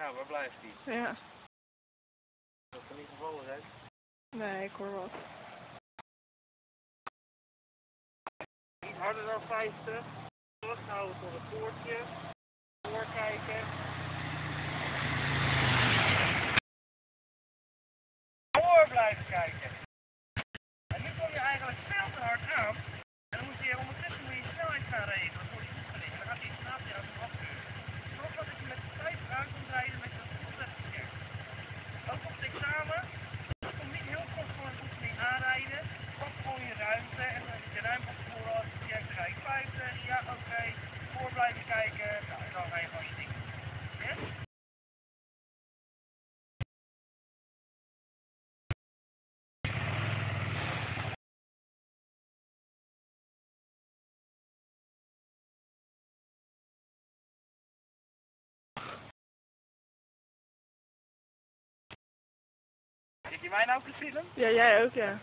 Nou, waar blijft hij? Ja. Dat kan niet gevallen zijn. Nee, ik hoor wat. Niet harder dan 50. Vasthouden tot het poortje. Doorkijken. Door blijven kijken. En nu kom je eigenlijk veel te hard aan. En dan moet je ondertussen je snelheid gaan regelen voor die oefening. En dan gaat hij vanaf je aan het afkeuren. Zorg dat je met 50 aan kunt rijden met je opzet verkeerd. Ook op het examen. Kom niet heel kort voor een oefening aanrijden. Pak gewoon je ruimte. En dan heb je ruimte op voor als je kijkt, ga ik 50. Ja, oké. Voor blijven kijken. Nou, en dan ga je gewoon stikken. Yes? Zit je mij nou te filmen? Ja, jij ook, ja.